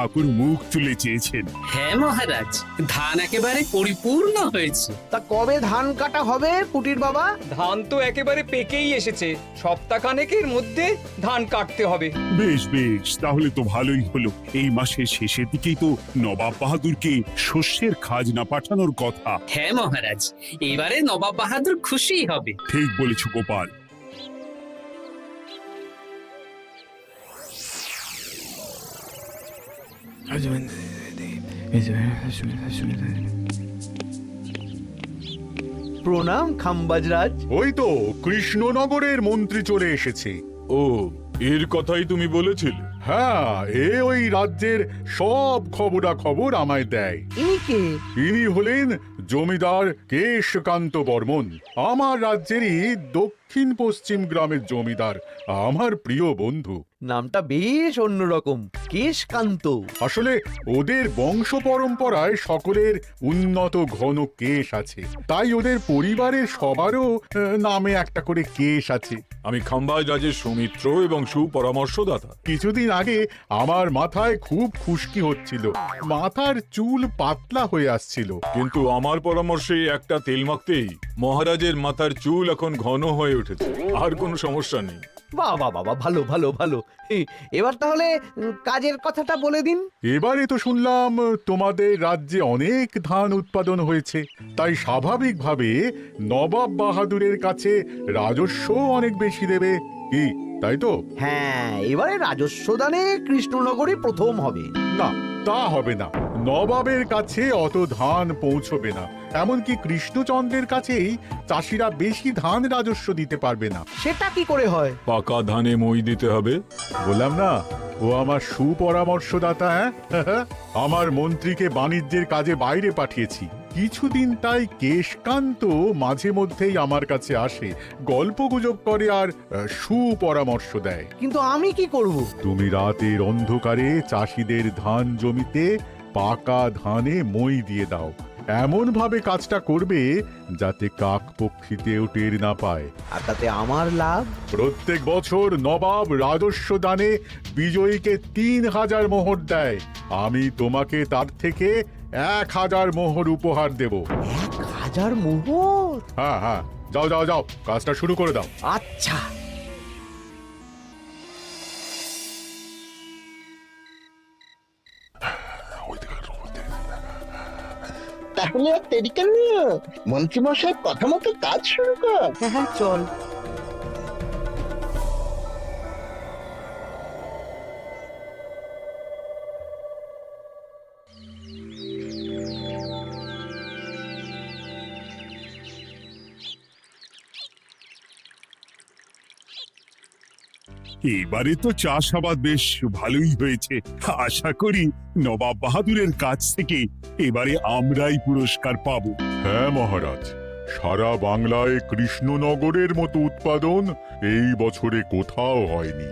ঠাকুর মুখ তুলে চেয়েছেন। হ্যাঁ মহারাজ, ধান একেবারে পরিপূর্ণ হয়েছে। তা কবে ধান কাটা হবে পুটির বাবা? ধান তো একেবারে পেকেই এসেছে, সপ্তাহখানেকের মধ্যে ধান কাটতে হবে। বেশ বেশ, তাহলে তো ভালোই হলো। এই মাসের শেষের দিকেই তো নবাব বাহাদুরকে শস্যের খাজনা পাঠানোর কথা। হ্যাঁ মহারাজ, এবারে নবাব বাহাদুর খুশি হবে। ঠিক বলেছ গোপাল। প্রণাম খাম্বাজরাজ। ওই তো কৃষ্ণনগরের মন্ত্রী চলে এসেছে। ও, এর কথাই তুমি বলেছিলে? হ্যাঁ, ওই রাজ্যের সব খবরাখবর আমায় দেয়। ইনি কে? ইনি হলেন জমিদার কেশকান্ত বর্মন, আমার রাজ্যেরই দক্ষিণ পশ্চিম গ্রামের জমিদার, আমার প্রিয় বন্ধু। নামটা বেশ অন্যরকম, কেশকান্ত। আসলে ওদের বংশ পরম্পরায় সকলের উন্নত ঘন কেশ আছে, তাই ওদের পরিবারের সবারও নামে একটা করে কেশ আছে। আমি খাম্বাজ রাজের সৌমিত্র এবং সুপরামর্শদাতা। কিছুদিন আগে আমার মাথায় খুব খুশকি হচ্ছিল, মাথার চুল পাতলা হয়ে আসছিল। কিন্তু আমার পরামর্শে একটা তেল মাখতেই মহারাজের মাথার চুল এখন ঘন হয়ে উঠেছে, আর কোনো সমস্যা নেই। বাহ বাহ বাহ, ভালো ভালো ভালো। এবার তাহলে কাজের কথাটা বলে দিন। এবারে তো শুনলাম তোমাদের রাজ্যে অনেক ধান উৎপাদন হয়েছে, তাই স্বাভাবিকভাবে নবাব বাহাদুরের কাছে রাজস্ব অনেক বেশি দেবে, কি তাই তো? হ্যাঁ, এবারে রাজস্ব দানে কৃষ্ণনগরই প্রথম হবে। না, তা হবে না। নবাবের কাছে অত ধান পৌঁছবে না, এমনকি কৃষ্ণচন্দ্রের কাছেই চাষিরা বেশি ধান রাজস্ব দিতে পারবে না। সেটা কি করে হয়? পাকা ধানে মই দিতে হবে। বললাম না, ও আমার সুপরামর্শদাতা। হ্যাঁ, আমার মন্ত্রীকে বাণিজ্যের কাজে বাইরে পাঠিয়েছি কিছুদিন, তাই কেশকান্ত মাঝে মধ্যেই আমার কাছে আসে, গল্পগুজব করে আর সুপরামর্শ দেয়। কিন্তু আমি কি করব? তুমি রাতের অন্ধকারে চাষিদের ধান জমিতে পাকা ধানে মই দিয়ে দাও, এমন ভাবে কাজটা করবে যাতে কাক পক্ষীতেও টের না পায়। আর তাতে আমার লাভ? প্রত্যেক বছর নবাব রাজস্ব দানে বিজয়ীকে 3000 মোহর দেয়, আমি তোমাকে তার থেকে 1000 মোহর উপহার দেব। 1000 মোহর? হ্যাঁ হ্যাঁ, যাও যাও যাও, কাজটা শুরু করে দাও। আচ্ছা। তাহলে আর দেরি কেন, মন্ত্রীমশাই কথা মতো কাজ শুরু কর। হ্যাঁ চল। এবারে তো চাষাবাদ বেশ ভালোই হয়েছে। আশা করি নবাব বাহাদুরের কাছ থেকে এবারে আমরাই পুরস্কার পাবো। হ্যাঁ মহারাজ, সারা বাংলায় কৃষ্ণনগরের মতো উৎপাদন এই বছরে কোথাও হয়নি।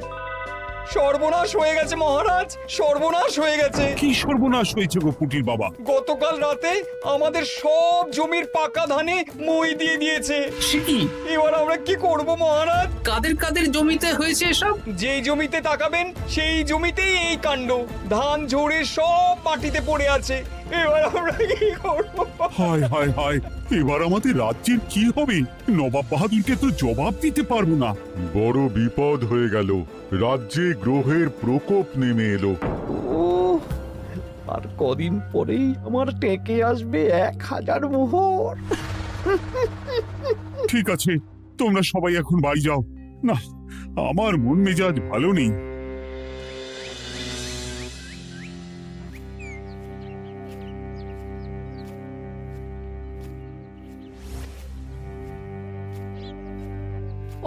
সর্বনাশ হয়ে গেছে মহারাজ, সর্বনাশ হয়ে গেছে। কি সর্বনাশ হয়েছে গো পুটির বাবা? গতকাল রাতে আমাদের সব জমির পাকা ধানে মই দিয়ে দিয়েছে। সে কি? এবার আমরা কি করব মহারাজ? কাদের কাদের জমিতে হয়েছে এসব? যেই জমিতে তাকাবেন সেই জমিতেই এই কাণ্ড, ধান ঝরে সব মাটিতে পড়ে আছে। এবার আমরা কি করব? হায় হায় হায়, এবার আমাদের রাজ্যের কি হবে? নবাব বাহাদুরকে তো জবাব দিতে পারবো না। বড় বিপদ হয়ে গেল, রাজ্যে গ্রহের প্রকোপ নেমে এলো। ও, আর কদিন পরেই আমার টেকে আসবে 1000 মোহর। ঠিক আছে, তোমরা সবাই এখন বাড়ি যাও। না, আমার মন মেজাজ ভালো নেই।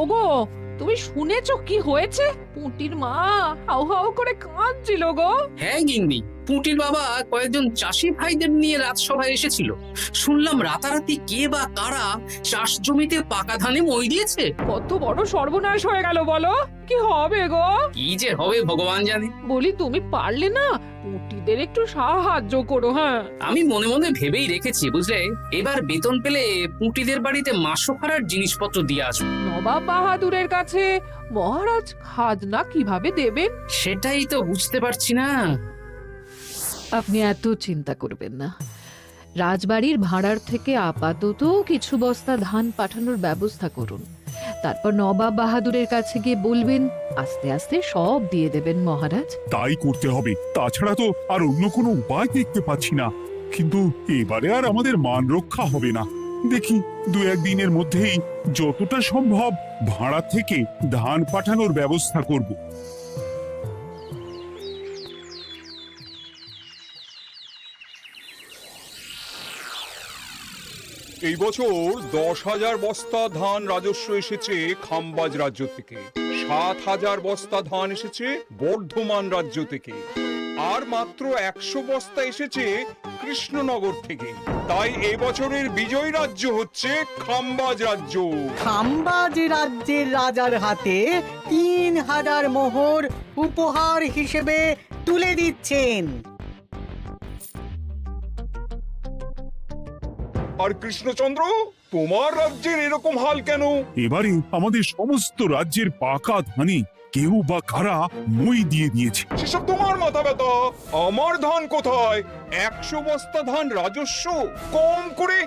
ওগো, তুমি শুনেছো কি হয়েছে? পুঁটির মা হাউ হাউ করে কাঁদছিল গো। হ্যাঁ গিন্নি, পুঁটির বাবা কয়েকজন চাষি ভাইদের নিয়ে রাজসভায় এসেছিল। শুনলাম রাতারাতি কে বা কারা চাষ জমিতে পাকা ধানে মই দিয়েছে। কত বড় সর্বনাশ হয়ে গেল বলো, কি হবে গো? কি যে হবে ভগবান জানে। বলি তুমি পারলে না পুঁটিদের একটু সাহায্য করো। হ্যাঁ, আমি মনে মনে ভেবেই রেখেছি বুঝলে, এবার বেতন পেলে পুঁটিদের বাড়িতে মাসোহারার জিনিসপত্র দিয়ে আসবো। নবাব বাহাদুরের কাছে মহারাজ খাজনা কিভাবে দেবেন? সেটাই তো বুঝতে পারছি না। আপনি এত চিন্তা করবেন না। রাজবাড়ির ভাড়ার থেকে আপাতত কিছু বস্তা ধান পাঠানোর ব্যবস্থা করুন। তারপর নবাব বাহাদুরের কাছে গিয়ে বলবেন, আস্তে আস্তে সব দিয়ে দেবেন মহারাজ। তাই করতে হবে, তাছাড়া তো আর অন্য কোনো উপায় দেখতে পাচ্ছি না। কিন্তু এবারে আর আমাদের মান রক্ষা হবে না। দেখি 2-1 দিনের মধ্যেই যতটা সম্ভব ভাড়া থেকে ধান পাঠানোর ব্যবস্থা করব। এই বছর 10,000 বস্তা ধান রাজস্ব এসেছে খাম্বাজ রাজ্য থেকে, 7,000 বস্তা ধান এসেছে বর্ধমান রাজ্য থেকে, আর মাত্র 100 বস্তা এসেছে কৃষ্ণনগর থেকে। তাই এবছরের বিজয় রাজ্য হচ্ছে খাম্বাজ রাজ্য। খাম্বাজ রাজ্যের রাজার হাতে 3,000 মোহর উপহার হিসেবে তুলে দিচ্ছেন। আর কৃষ্ণচন্দ্র, তোমার রাজ্যের এরকম হাল কেন? এবারে আমাদের সমস্ত রাজ্যের পাকা ধানে কেউ বা কারা মই দিয়ে দিয়েছে। সেসব তোমার মাথা ব্যথা। আমার ধান কোথায়? 100 বস্তা ধান রাজস্ব, কম করে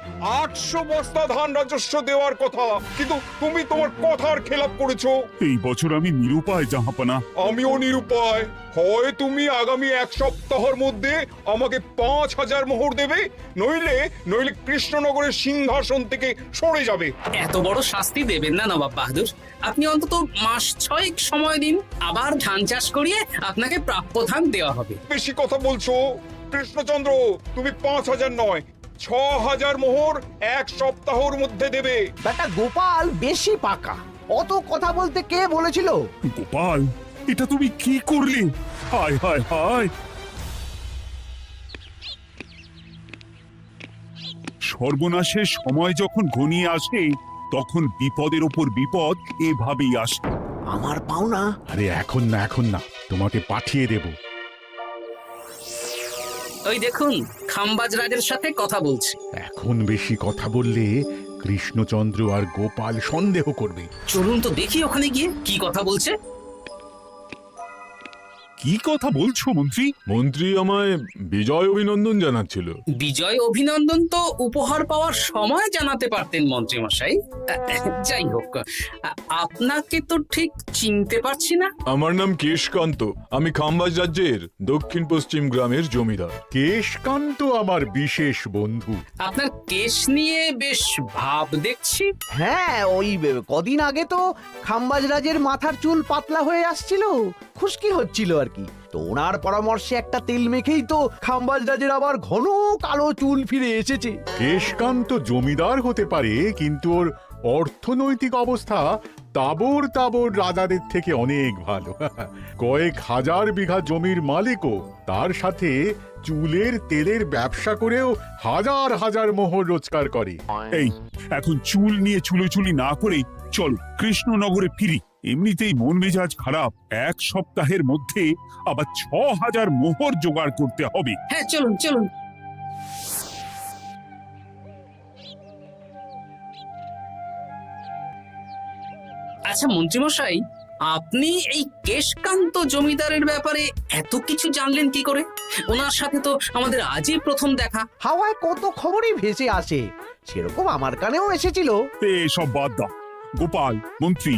800 বস্তা ধান রাজস্ব দেওয়ার কথা, কিন্তু তুমি তোমার কথার খেলাপ করেছো। এই বছর আমি নিরুপায় জাহাপানা। আমিও নিরুপায়। হয় তুমি আগামী 1 সপ্তাহের মধ্যে আমাকে 5,000 মোহর দেবে, নইলে কৃষ্ণনগরের সিংহাসন থেকে সরে যাবে। এত বড় শাস্তি দেবেন না নবাব বাহাদুর। আপনি অন্তত মাস 6 সময় দিন, আবার ধান চাষ করিয়ে আপনাকে প্রাপ্য ধান দেওয়া হবে। বেশি কথা বলছো কৃষ্ণচন্দ্র। তুমি 5,000 নয়, 6,000 মোহর 1 সপ্তাহের মধ্যে দেবে। বেটা গোপাল বেশি পাকা, অত কথা বলতে কে বলেছিল? গোপাল, এটা তুমি কি করলে? হায় হায় হায়! সর্বনাশের সময় যখন ঘনিয়ে আসে, তখন বিপদের ওপর বিপদ এভাবেই আসে। আমার পাওনা। আরে এখন না, তোমাকে পাঠিয়ে দেব। ওই দেখুন, খাম্বাজ রাজের সাথে কথা বলছে। এখন বেশি কথা বললে কৃষ্ণচন্দ্র আর গোপাল সন্দেহ করবে। চলুন তো দেখি ওখানে গিয়ে কি কথা বলছে। কি কথা বলছো মন্ত্রী? মন্ত্রী আমায় বিজয় অভিনন্দন জানাচ্ছিল। বিজয় অভিনন্দন তো উপহার পাওয়ার সময় জানাতে পারতেন মন্ত্রী মশাই। যাই হোক, আপনাকে তো ঠিক চিনতে পারছি না। আমার নাম কেশকান্ত, আমি খাম্বাজ রাজ্যের দক্ষিণ পশ্চিম গ্রামের জমিদার। কেশকান্ত আমার বিশেষ বন্ধু। আপনার কেশ নিয়ে বেশ ভাব দেখছি। হ্যাঁ, ওই কদিন আগে তো খাম্বাজ রাজের মাথার চুল পাতলা হয়ে আসছিল, খুশকি হচ্ছিল আর কি। তো ওনার পরামর্শে একটা তেল মেখেই তো খাম্বাজ রাজের আবার ঘন কালো চুল ফিরে এসেছে। কেশকান্ত জমিদার হতে পারে, কিন্তু ওর অর্থনৈতিক অবস্থা তাবর রাজাদের থেকে অনেক ভালো। কয়েক হাজার বিঘা জমির মালিকও, তার সাথে চুলের তেলের ব্যবসা করেও হাজার হাজার মোহর রোজগার করে। এই, এখন চুল নিয়ে চুলোচুলি না করে চলো কৃষ্ণনগরে ফিরি। এমনিতেই মন মেজাজ খারাপ, 1 সপ্তাহের মধ্যে আবার 6,000 মোহর জোগাড় করতে হবে। হ্যাঁ, চলুন চলুন। আচ্ছা মন্ত্রীমশাই, আপনি এই কেশকান্ত জমিদারের ব্যাপারে এত কিছু জানলেন কি করে? ওনার সাথে তো আমাদের আজই প্রথম দেখা। হাওয়ায় কত খবরই ভেসে আসে, সেরকম আমার কানেও এসেছিল। সব বাদ দাও। গোপাল, মন্ত্রী,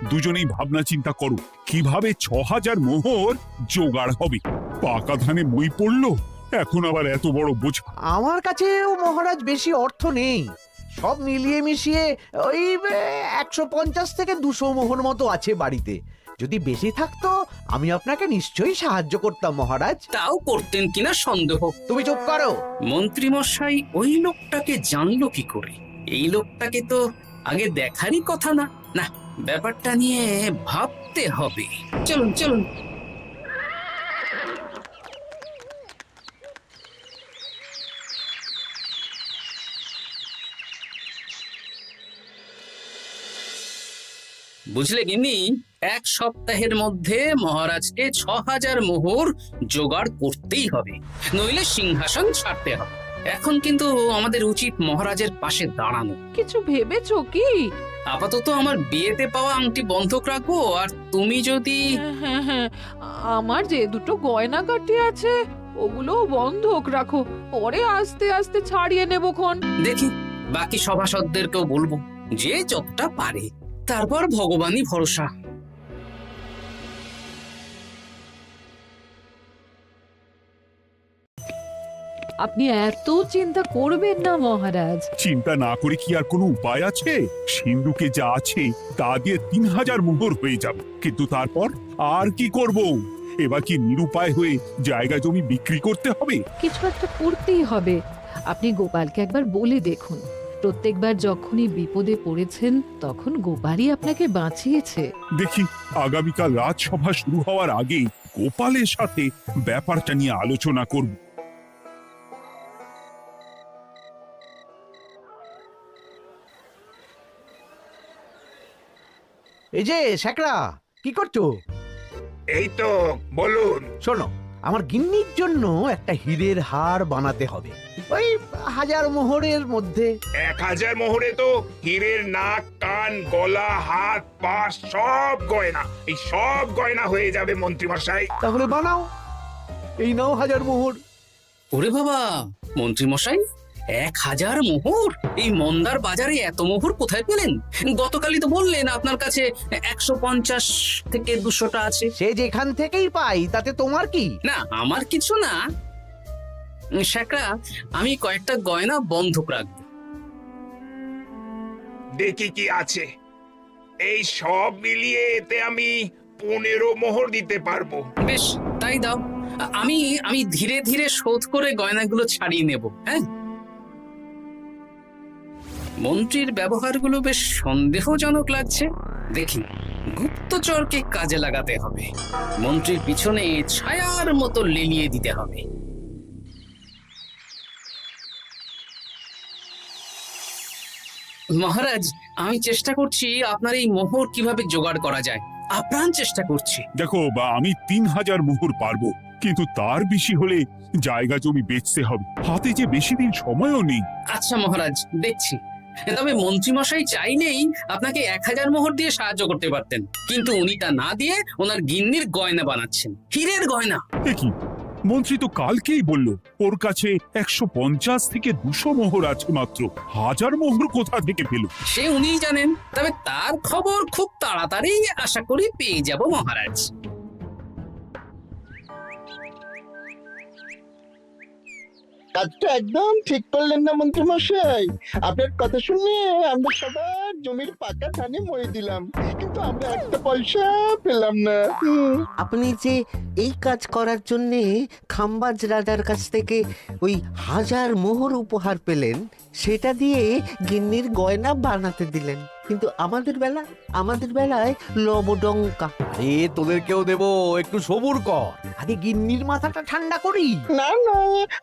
দুজনেই ভাবনা চিন্তা করো কিভাবে 6,000 মোহর জোগাড় হবে। পাকা ধানে মই পড়লো, এখন আবার এত বড় বোঝা। আমার কাছেও মহারাজ বেশি অর্থ নেই, সব মিলিয়ে মিশিয়ে ওই 150 থেকে 200 মোহর মতো আছে বাড়িতে। যদি বেশি থাকতো আমি আপনাকে নিশ্চয়ই সাহায্য করতাম মহারাজ। তাও করতেন কিনা সন্দেহ। তুমি চুপ করো। মন্ত্রীমশাই ওই লোকটাকে জানলো কি করে? এই লোকটাকে তো আগে দেখারই কথা না। না, ব্যাপারটা নিয়ে ভাবতে হবে। চলুন চলুন। বুঝলে গিন্নি, 1 সপ্তাহের মধ্যে মহারাজকে 6,000 মোহর জোগাড় করতেই হবে, নইলে সিংহাসন ছাড়তে হবে। এখন কিন্তু আমাদের উচিত মহারাজের পাশে দাঁড়ানো। কিছু ভেবেছো কি? আপাতত আমার বিয়েতে পাওয়া আংটি বন্ধক রাখবো, আর তুমি যদি... হ্যাঁ, আমার যে দুটো গয়নাগাটি আছে ওগুলো বন্ধক রাখো, পরে আস্তে আস্তে ছাড়িয়ে নেবক্ষণ। দেখি বাকি সভাসদদেরকেও বলবো, যে যতটা পারে, তারপর ভগবানই ভরসা। আপনি এত চিন্তা করবেন না মহারাজ। চিন্তা না করে কি আর কোনো উপায় আছে? সিন্ধুকে যা আছে তা দিয়ে 3000 মোহর হয়ে যাবে, কিন্তু তারপর আর কি করব? এবার কি নিরুপায় হয়ে জায়গা জমি বিক্রি করতে হবে? কিছু একটা করতেই হবে। আপনি গোপালকে একবার বলে দেখুন, প্রত্যেকবার যখনই বিপদে পড়েছেন তখন গোপালই আপনাকে বাঁচিয়েছে। দেখি আগামীকাল রাজসভা শুরু হওয়ার আগেই গোপালের সাথে ব্যাপারটা নিয়ে আলোচনা করব। এই যে শেখরা, কি করছো? এই তো, বলুন। শোনো, আমার গিন্নির জন্য একটা হীরের হার বানাতে হবে, ওই 1000 মোহরের মধ্যে। 1000 মোহরে তো হীরের নাক, কান, গলা, হাত, পা সব গয়না, এই সব গয়না হয়ে যাবে মন্ত্রীমশাই। তাহলে বানাও, এই নাও 1000 মোহর। ওরে বাবা, মন্ত্রী মশাই, 1000 মোহর! এই মন্দার বাজারে এত মোহর কোথায় পেলেন? গতকালই তো বললেন আপনার কাছে 150 থেকে 200টা আছে। সে যেখান থেকেই পাই তাতে তোমার কি? না, আমার কিছু না। শেখরা, আমি কয়েকটা গয়না বন্ধক রাখবো। দেখি কি আছে। এই সব মিলিয়ে এতে আমি 15 মোহর দিতে পারবো। বেশ, তাই দাও। আমি আমি ধীরে ধীরে শোধ করে গয়নাগুলো ছাড়িয়ে নেব। হ্যাঁ, মন্ত্রীর ব্যবহারগুলো বেশ সন্দেহজনক লাগছে। দেখি, গুপ্তচরকে কাজে লাগাতে হবে, মন্ত্রীর পিছনে ছায়ার মতো লেলিয়ে দিতে হবে। মহারাজ, আমি চেষ্টা করছি আপনার এই মোহর কিভাবে জোগাড় করা যায়, আপ্রাণ চেষ্টা করছি। দেখো বা, আমি 3000 মোহর পারবো, কিন্তু তার বেশি হলে জায়গা জমি বেচতে হবে, হাতে যে বেশি দিন সময়ও নেই। আচ্ছা মহারাজ, দেখছি। তবে মন্ত্রীমশাই চাইলেই আপনাকে 1000 মোহর দিয়ে সাহায্য করতে পারতেন, কিন্তু উনি তা না দিয়ে ওনার গিন্নির গয়না বানাচ্ছেন, হীরের গয়না। এ কি, মন্ত্রী তো কালকেই বলল ওর কাছে 150 থেকে 200 মোহর আছে মাত্র, 1000 মোহর কোথা থেকে পেল? সে উনিই জানেন, তবে তার খবর খুব তাড়াতাড়ি আশা করি পেয়ে যাব মহারাজ। কাজটা একদম ঠিক করলেন না মন্ত্রী মশাই। আপনার কথা শুনে আমরা সবার জমির পাকা ধানে মই দিলাম, কিন্তু আমরা একটা পয়সা পেলাম না। আপনি যে এই কাজ করার জন্য খাম্বাজ রাজার কাছ থেকে ওই 1000 মোহর উপহার পেলেন, সেটা দিয়ে গিন্নির গয়না বানাতে দিলেন, কিন্তু আমাদের বেলায় লবডঙ্কা। আরে তোদেরকেও দেবো, একটু সবুর কর, আগে গিন্নির মাথাটা ঠান্ডা করি। না না,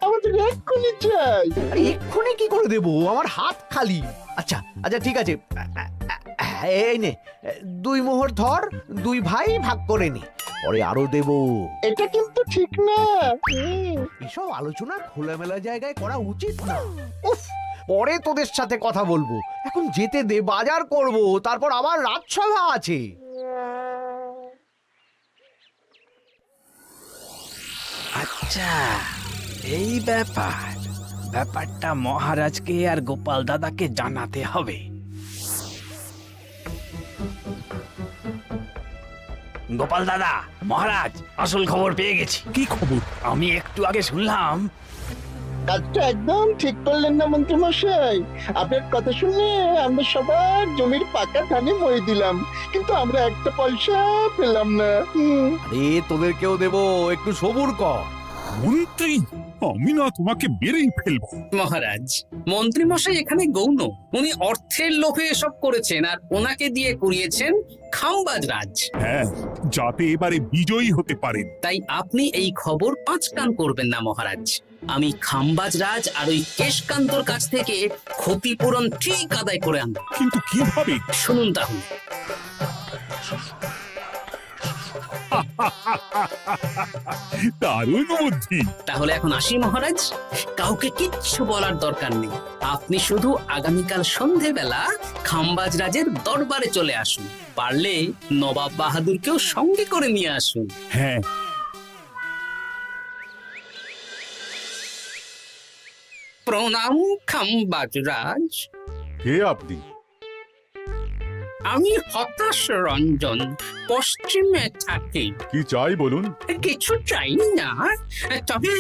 আমাদের এক্ষুনি চাই। আরে এক্ষুনি কি করে দেবো, আমার হাত খালি। আচ্ছা আচ্ছা, ঠিক আছে, এই নে 2 মোহর ধর, 2 ভাই ভাগ করে নে, পরে আরো দেবো। এটা কিন্তু ঠিক না। এসব আলোচনা খোলামেলা জায়গায় করা উচিত না। উফ, পরে তোদের সাথে কথা বলবো, এখন যেতে দে, বাজার করব, তারপর আবার রাজসভা আছে। আচ্ছা, এই ব্যাপারটা মহারাজকে আর গোপাল দাদাকে জানাতে হবে। গোপাল দাদা, মহারাজ আসল খবর পেয়ে গেছি। কি খবর? আমি একটু আগে শুনলাম। কাজটা একদম ঠিক করলেন না মন্ত্রী মশাই। আপনার কথা শুনে আমরা সবার জমির পাকা ধানে মই দিলাম, কিন্তু আমরা একটা পয়সা পেলাম না। আরে তোদেরকেও দেবো, একটু সবুর কর। মন্ত্রী, আমি না তোমাকে বেরেই ফেলবো। মহারাজ, মন্ত্রী মশাই এখানে গৌণ, উনি অর্থের লোভে এসব করেছেন, আর ওনাকে দিয়ে করিয়েছেন খাম্বাজ রাজ। হ্যাঁ, যাতে এবারে বিজয়ী হতে পারেন। তাই আপনি এই খবর 5 কান করবেন না মহারাজ। আমি খাম্বাজ রাজ আর ওই কেশকান্তর কাছ থেকে ক্ষতিপূরণ ঠিক আদায় করে আনব। কিন্তু কিভাবে? শুনুন তাহলে। দারুণ বুদ্ধি। তাহলে এখন আসি মহারাজ, কাউকে কিচ্ছু বলার দরকার নেই। আপনি শুধু আগামীকাল সন্ধেবেলা খাম্বাজ রাজের দরবারে চলে আসুন, পারলে নবাব বাহাদুরকেও সঙ্গে করে নিয়ে আসুন। হ্যাঁ। প্রণাম খাম্বাজরাজ। কে আপনি? আমি হতাশ রঞ্জন, পশ্চিমে থাকি। কি চাই বলুন? কিছু চাই না, তবে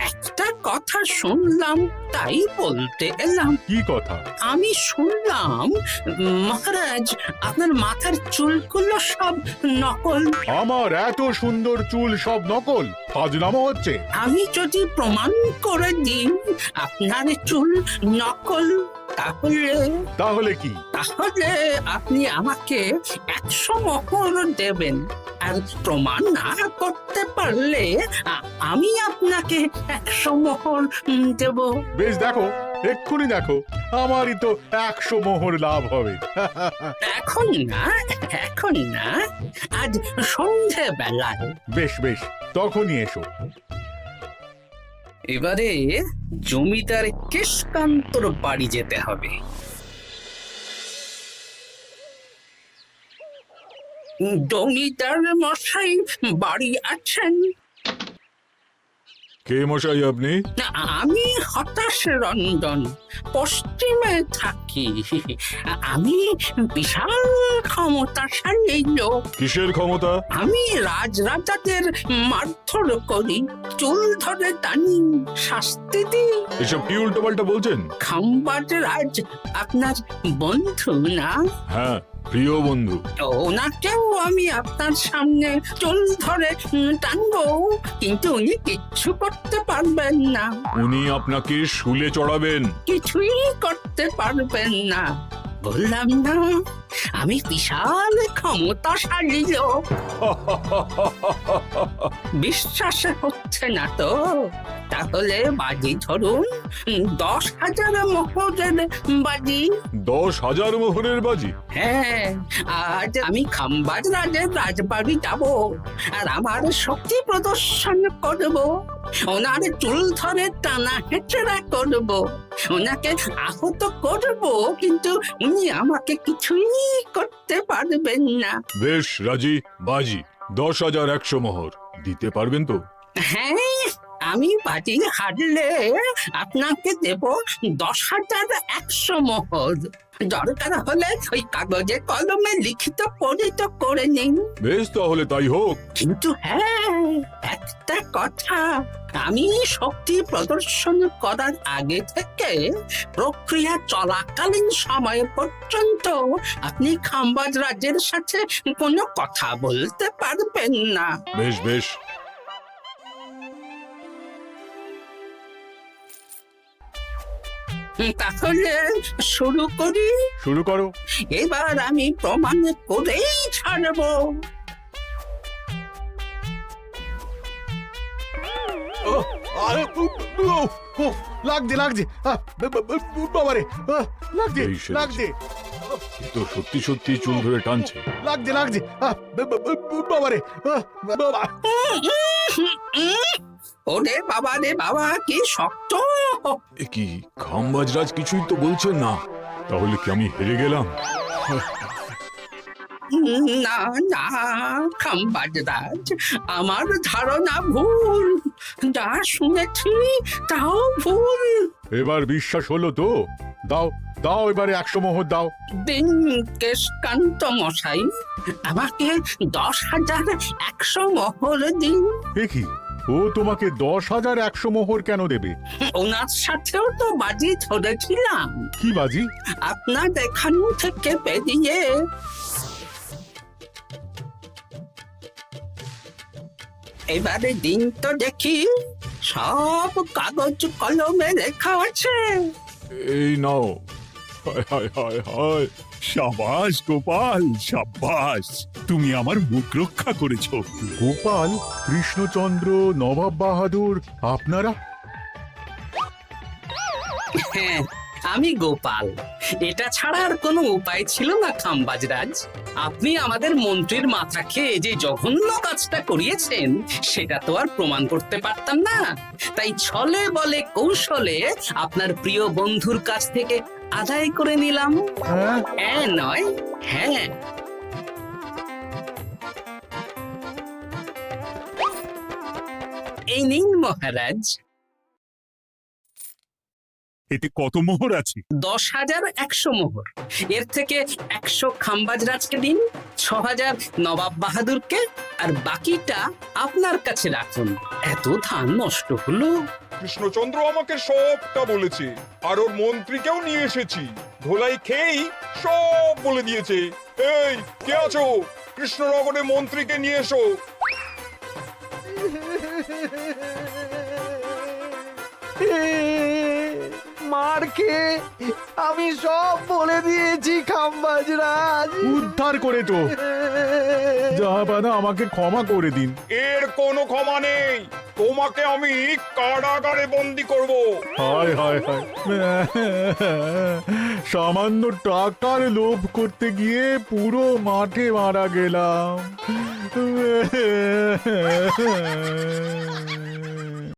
একটা কথা শুনলাম তাই বলতে এলাম। কি কথা? আমি শুনলাম মহারাজ আপনার মাথার চুলগুলো সব নকল। আমার এত সুন্দর চুল সব নকল? ফাজলামো হচ্ছে। আমি যদি প্রমাণ করে দিই আপনার চুল নকল, তাহলে কি? তাহলে আপনি আমাকে 100 মোহর দেবেন, আর প্রমাণ না করতে পারলে আমি আপনাকে 100 মোহর দেব। বেশ, দেখো, এক্ষুনি দেখো, আমারই তো 100 মোহর লাভ হবে। এখন না, এখন না, আজ সন্ধে বেলায়। বেশ বেশ, তখনই এসো। এবারে জমিদার কেশকান্তর বাড়ি যেতে হবে। জমিদার মশাই বাড়ি আছেন? কে মশাই আপনি? আমি হতাশ রঞ্জন, পশ্চিমে থাকি। আমি বিশাল ক্ষমতাশালী লোক। কিসের ক্ষমতা? আমি রাজরাজাদের মারধর করি, চুল ধরে টানি, শাস্তি দিই। এসব কি উল্টোপাল্টা বলছেন? খাম্বাজ রাজ আপনার বন্ধু না? হ্যাঁ, প্রিয় বন্ধু। ওনাকেও আমি আপনার সামনে চুল ধরে টানবো, কিন্তু উনি কিচ্ছু করতে পারবেন না। উনি আপনাকে শুলে চড়াবেন। কিছুই করতে পারবেন না, বললাম না আমি বিশাল ক্ষমতাশালী লোক। বিশ্বাস হচ্ছে না তো? তাহলে বাজি ধরুন, 10,000 মোহরের বাজি। 10,000 মোহরের বাজি? হ্যাঁ, আজ আমি খাম্বাজ রাজের রাজবাড়ি যাব, আর আমার শক্তি প্রদর্শন করব। ওনার চুল ধরে টানা হেঁচড়া করব, ওনাকে আহত করব, কিন্তু উনি আমাকে কিছুই করতে পারবেন না। বেশ রাজি, বাজি 10,100 মোহর দিতে পারবেন তো? হ্যাঁ, আমি বাজি হারলে আপনাকে দেব 10,100 মোহর। দরকার হলে ওই কাগজে কলমে লিখিত পরিত করে নিন। বেশ, তাহলে তাই হোক। কিন্তু হ্যাঁ, একটা কথা, আমি শক্তি প্রদর্শন করার আগে থেকে প্রক্রিয়া চলাকালীন সময় পর্যন্ত আপনি খাম্বাজ রাজের সাথে কোনো কথা বলতে পারবেন না। বেশ বেশ। তাহলে শুরু করি। শুরু করো। এবার আমি প্রমাণ করেই ছাড়বো। লাগছে লাগছে, বাবারে, লাগছে এই সেরেছে। লাগছে, এ তো সত্যি সত্যি চুল ধরে টানছে। লাগছে লাগছে, বাবারে, বাবা। ওরে বাবা রে বাবা, কি শক্ত! এ কি, খাম্বাজরাজ কিছুই তো বলছেন না? তাহলে কি আমি হেরে গেলাম? না না খাম্বাজ রাজ, আমার ধারণা ভুল, যা শুনেছি তাও ভুল। এবার বিশ্বাস হলো তো? দাও দাও, এবারে 100 মোহর দাও। দিন কেশকান্ত মশাই, আমাকে 10,100 মোহর দিন। এ কি, ও তোমাকে 10,100 মোহর কেন দেবে? ওনার সাথেও তো বাজি ধরেছিলাম। কি বাজি? আপনার এখান থেকে বেরিয়ে এবারে দিন তো দেখি, সব কাগজ কলমে লেখা আছে। এই নাও। হায় হায় হায় হায়। সাবাস গোপাল, সাবাস, তুমি আমার মুখ রক্ষা করেছো। গোপাল, কৃষ্ণচন্দ্র, নবাব বাহাদুর, আপনারা? হ্যাঁ, আমি গোপাল। এটা ছাড়া আর কোনো উপায় ছিল না খাম্বাজরাজ। আপনি আমাদের মন্ত্রীর মাথা খেয়ে যে জঘন্য কাজটা করিয়েছেন, সেটা তো আর প্রমাণ করতে পারতাম না। তাই ছলে বলে কৌশলে আপনার প্রিয় বন্ধুর কাছ থেকে আদায় করে নিলাম। হ্যাঁ নয়, হ্যাঁ। এই নিন মহারাজ। এতে কত মোহর আছে? 10,100 মোহর। এর থেকে 100 খাম্বাজ রাজকে দিন, 6,000 নবাব বাহাদুরকে, আর বাকিটা আপনার কাছে রাখুন। এত ধান নষ্ট হলো। কৃষ্ণচন্দ্র আমাকে সবটা বলেছে, আর ওর মন্ত্রীকেও নিয়ে এসেছি। ধোলাই খেয়েই সব বলে দিয়েছে। এই কে আছো? কৃষ্ণনগরে মন্ত্রীকে নিয়ে এসো। মার খেয়ে আমি সব বলে দিয়েছি খাম্বাজ রাজ। উদ্ধার করে তো জাহাপানা, আমাকে ক্ষমা করে দিন। এর কোনো ক্ষমা নেই। তোমাকে আমি কারাগারে বন্দি করব। হায় হায় হায়, সামান্য টাকার লোভ করতে গিয়ে পুরো মাঠে মারা গেলাম।